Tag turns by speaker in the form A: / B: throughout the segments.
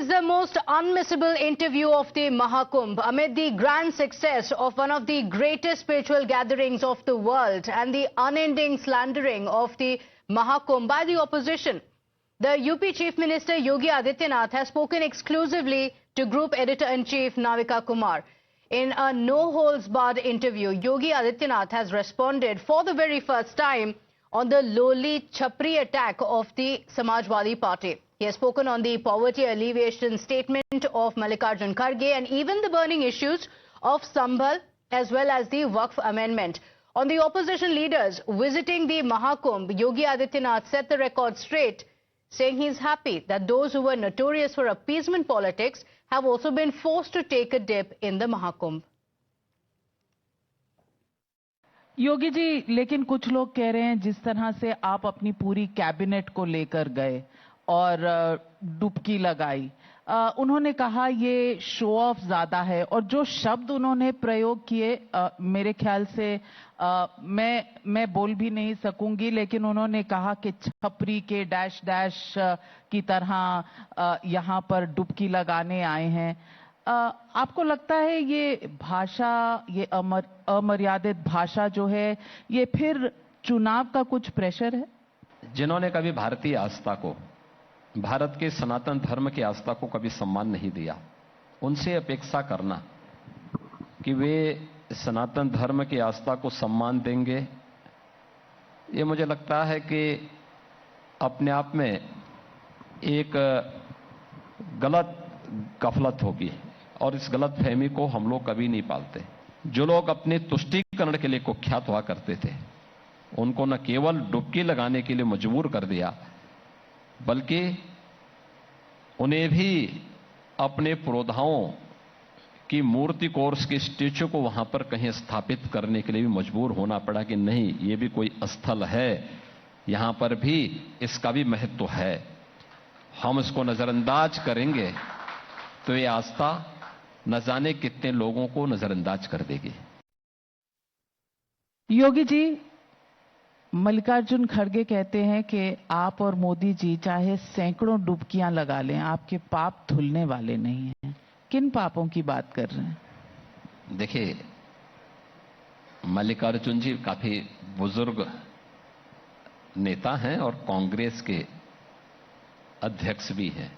A: is the most unmissable interview of the Mahakumbh amid the grand success of one of the greatest spiritual gatherings of the world and the unending slandering of the Mahakumbh by the opposition. The UP Chief Minister Yogi Adityanath has spoken exclusively to Group Editor-in-Chief Navika Kumar. In a no-holds-barred interview, Yogi Adityanath has responded for the very first time on the lowly Chhapri attack of the Samajwadi Party. He has spoken on the poverty alleviation statement of Mallikarjun Kharge and even the burning issues of Sambhal as well as the Waqf amendment. On the opposition leaders visiting the Mahakumbh, Yogi Adityanath set the record straight, saying he is happy that those who were notorious for appeasement politics have also been forced to take a dip in the Mahakumbh.
B: Yogi ji, लेकिन कुछ लोग कह रहे हैं जिस तरह से आप अपनी पूरी कैबिनेट को लेकर गए और डुबकी लगाई, उन्होंने कहा ये शो ऑफ ज्यादा है और जो शब्द उन्होंने प्रयोग किए मेरे ख्याल से मैं बोल भी नहीं सकूंगी, लेकिन उन्होंने कहा कि छपरी के डैश डैश की तरह यहाँ पर डुबकी लगाने आए हैं। आपको लगता है ये भाषा, ये अमर्यादित भाषा जो है, ये फिर चुनाव का कुछ प्रेशर है?
C: जिन्होंने कभी भारतीय आस्था को, भारत के सनातन धर्म की आस्था को कभी सम्मान नहीं दिया, उनसे अपेक्षा करना कि वे सनातन धर्म की आस्था को सम्मान देंगे, ये मुझे लगता है कि अपने आप में एक गलत गफलत होगी और इस गलत फहमी को हम लोग कभी नहीं पालते। जो लोग अपने तुष्टीकरण के लिए कुख्यात हुआ करते थे, उनको न केवल डुबकी लगाने के लिए मजबूर कर दिया, बल्कि उन्हें भी अपने पुरोधाओं की मूर्ति को और उसके स्टैच्यू को वहां पर कहीं स्थापित करने के लिए भी मजबूर होना पड़ा कि नहीं, ये भी कोई स्थल है, यहां पर भी इसका भी महत्व है। हम इसको नजरअंदाज करेंगे तो ये आस्था न जाने कितने लोगों को नजरअंदाज कर देगी।
B: योगी जी, मल्लिकार्जुन खड़गे कहते हैं कि आप और मोदी जी चाहे सैकड़ों डुबकियां लगा लें, आपके पाप धुलने वाले नहीं हैं। किन पापों की बात कर रहे हैं?
C: देखिए, मल्लिकार्जुन जी काफी बुजुर्ग नेता हैं और कांग्रेस के अध्यक्ष भी हैं।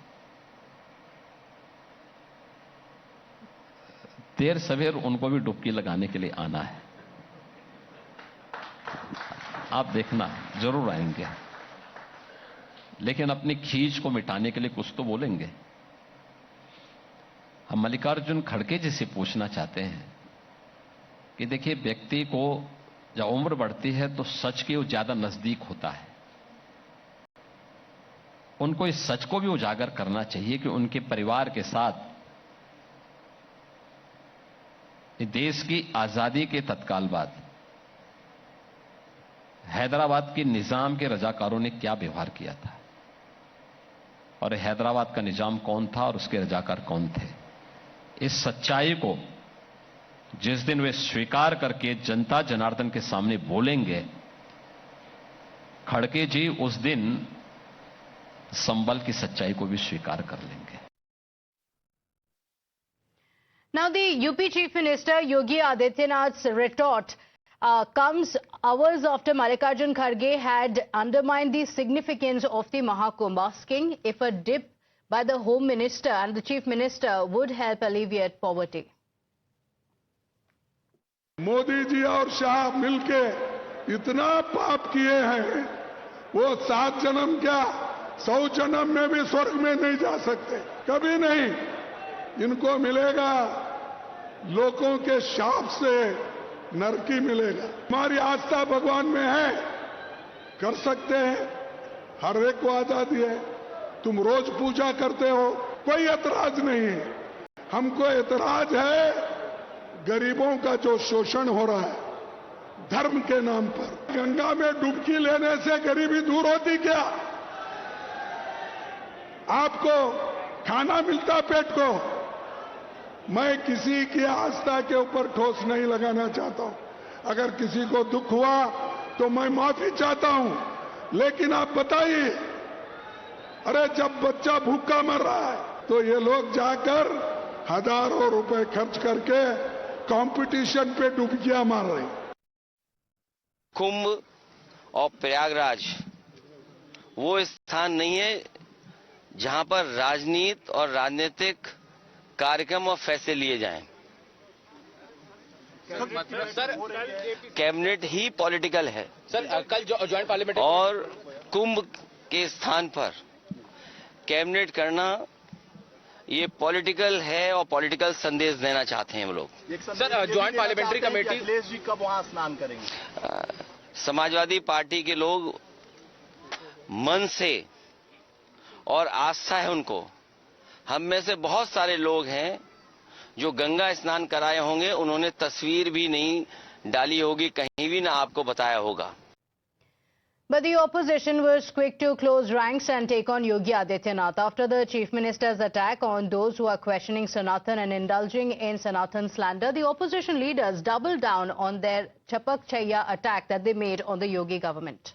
C: देर सवेर उनको भी डुबकी लगाने के लिए आना है, आप देखना जरूर आएंगे, लेकिन अपनी खींच को मिटाने के लिए कुछ तो बोलेंगे। हम मल्लिकार्जुन खड़गे जी से पूछना चाहते हैं कि देखिए, व्यक्ति को जब उम्र बढ़ती है तो सच के वो ज्यादा नजदीक होता है। उनको इस सच को भी उजागर करना चाहिए कि उनके परिवार के साथ देश की आजादी के तत्काल बाद हैदराबाद के निजाम के रजाकारों ने क्या व्यवहार किया था और हैदराबाद का निजाम कौन था और उसके रजाकार कौन थे। इस सच्चाई को जिस दिन वे स्वीकार करके जनता जनार्दन के सामने बोलेंगे, खड़गे जी उस दिन संबल की सच्चाई को भी स्वीकार कर लेंगे।
A: Now, the UP Chief Minister Yogi Adityanath's retort comes hours after Mallikarjun Kharge had undermined the significance of the Mahakumbh, asking if a dip by the Home Minister and the Chief Minister would help alleviate poverty.
D: Modi ji और शाह मिलके इतना पाप किए हैं, वो 7 जन्म क्या 100 जन्म में भी स्वर्ग में नहीं जा सकते, कभी नहीं। इनको मिलेगा लोगों के शाप से नरकी मिलेगा। हमारी आस्था भगवान में है, कर सकते हैं, हर एक को आजादी है। तुम रोज पूजा करते हो, कोई एतराज नहीं है। हमको एतराज है गरीबों का जो शोषण हो रहा है धर्म के नाम पर। गंगा में डुबकी लेने से गरीबी दूर होती क्या? आपको खाना मिलता पेट को। मैं किसी की आस्था के ऊपर ठोस नहीं लगाना चाहता हूं। अगर किसी को दुख हुआ तो मैं माफी चाहता हूं, लेकिन आप बताइए, अरे जब बच्चा भूखा मर रहा है, तो ये लोग जाकर हजारों रुपए खर्च करके कंपटीशन पे डुबकियां मार रहे हैं।
E: कुंभ और प्रयागराज वो स्थान नहीं है जहां पर राजनीति और राजनीतिक कार्यक्रम और फैसले लिए जाएं।
F: सर
E: कैबिनेट ही पॉलिटिकल है
F: सर कल जो ज्वाइंट पार्लियामेंट
E: और कुंभ के स्थान पर कैबिनेट करना ये पॉलिटिकल है और पॉलिटिकल संदेश देना चाहते हैं वो लोग।
F: Sir joint parliamentary committee
G: Akhilesh ji कब वहां स्नान करेंगे?
E: समाजवादी पार्टी के लोग मन से और आस्था है उनको, हम में से बहुत सारे लोग हैं जो गंगा स्नान कराए होंगे, उन्होंने तस्वीर भी नहीं डाली होगी, कहीं भी ना आपको बताया होगा।
A: But the opposition was quick to close ranks and take on Yogi Adityanath after the Chief Minister's attack on those who are questioning Sanatan and indulging in Sanatan slander. The opposition leaders doubled down on their Chapak Chaiya attack that they made on the Yogi government.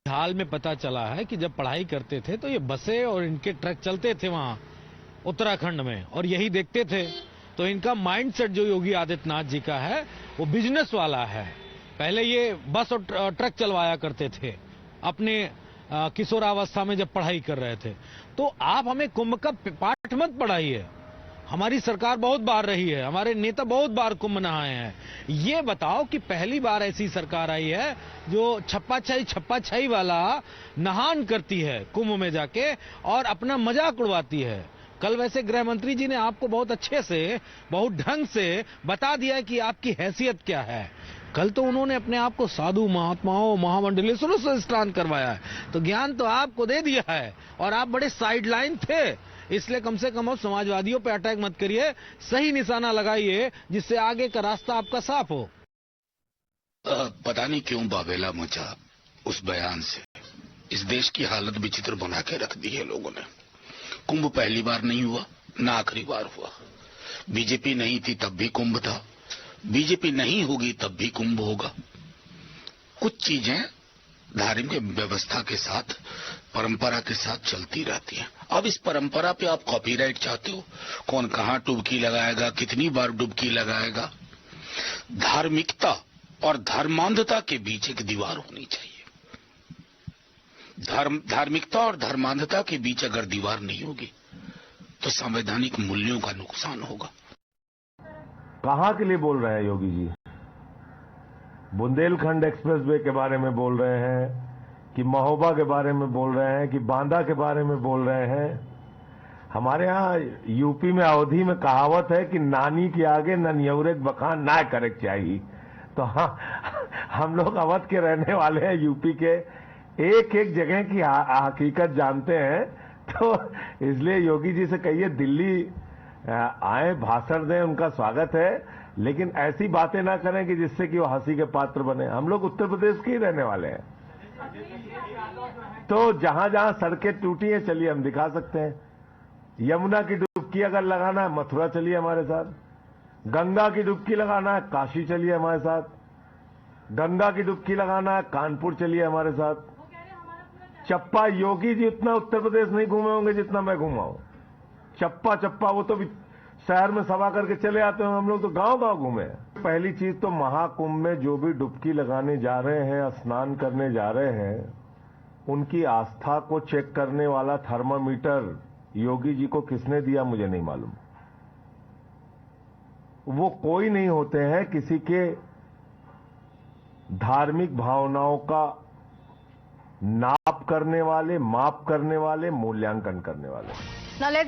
H: हाल में पता चला है कि जब पढ़ाई करते थे तो ये बसें और इनके ट्रक चलते थे वहां उत्तराखंड में, और यही देखते थे। तो इनका माइंडसेट जो योगी आदित्यनाथ जी का है वो बिजनेस वाला है। पहले ये बस और ट्रक चलवाया करते थे अपने किशोरावस्था में जब पढ़ाई कर रहे थे। तो आप हमें कुंभ का पाठ मत पढ़ाइए। हमारी सरकार बहुत बार रही है, हमारे नेता बहुत बार कुंभ नहाए हैं। ये बताओ कि पहली बार ऐसी सरकार आई है जो छप्पा छाई वाला नहान करती है कुंभ में जाके और अपना मजाक उड़वाती है। कल वैसे गृह मंत्री जी ने आपको बहुत अच्छे से, बहुत ढंग से बता दिया कि आपकी हैसियत क्या है। कल तो उन्होंने अपने आप को साधु महात्माओं महामंडलेश्वरों से स्नान करवाया है, तो ज्ञान तो आपको दे दिया है और आप बड़े साइडलाइन थे। इसलिए कम से कम अब समाजवादियों पे अटैक मत करिए, सही निशाना लगाइए जिससे आगे का रास्ता आपका साफ हो।
I: पता नहीं क्यों बाबेला मचा उस बयान से इस देश की हालत विचित्र बना के रख दी है लोगों ने। कुंभ पहली बार नहीं हुआ, ना आखिरी बार हुआ। बीजेपी नहीं थी तब भी कुंभ था, बीजेपी नहीं होगी तब भी कुंभ होगा। कुछ चीजें धार्मिक व्यवस्था के साथ, परंपरा के साथ चलती रहती हैं। अब इस परंपरा पे आप कॉपीराइट चाहते हो, कौन कहां डुबकी लगाएगा, कितनी बार डुबकी लगाएगा। धार्मिकता और धर्मांधता के बीच एक दीवार होनी चाहिए। धार्मिकता और धर्मांधता के बीच अगर दीवार नहीं होगी तो संवैधानिक मूल्यों का नुकसान होगा।
J: कहां के लिए बोल रहे हैं योगी जी? बुंदेलखंड एक्सप्रेसवे के बारे में बोल रहे हैं कि महोबा के बारे में बोल रहे हैं कि बांदा के बारे में बोल रहे हैं। हमारे यहाँ यूपी में अवधि में कहावत है कि नानी के आगे ननियौरेक बखान ना करे चाहिए। तो हाँ, हम लोग अवध के रहने वाले हैं, यूपी के एक एक जगह की हकीकत जानते हैं। तो इसलिए योगी जी से कहिए दिल्ली आए, भाषण दें, उनका स्वागत है, लेकिन ऐसी बातें ना करें कि जिससे कि वो हंसी के पात्र बने। हम लोग उत्तर प्रदेश के ही रहने वाले हैं, तो जहां जहां सड़कें टूटी हैं चलिए हम दिखा सकते हैं। यमुना की डुबकी अगर लगाना है मथुरा चलिए हमारे साथ, गंगा की डुबकी लगाना है काशी चलिए हमारे साथ, गंगा की डुबकी लगाना है कानपुर चलिए हमारे साथ। चप्पा योगी जी उतना उत्तर प्रदेश नहीं घूमे होंगे जितना मैं घूमा हूं। चप्पा वो तो शहर में सभा करके चले आते हैं, हम लोग तो गांव गांव घूमे हैं। पहली चीज तो महाकुंभ में जो भी डुबकी लगाने जा रहे हैं, स्नान करने जा रहे हैं, उनकी आस्था को चेक करने वाला थर्मामीटर योगी जी को किसने दिया मुझे नहीं मालूम। वो कोई नहीं होते हैं किसी के धार्मिक भावनाओं का नाप करने वाले, माप करने वाले, मूल्यांकन करने वाले।
A: Now let's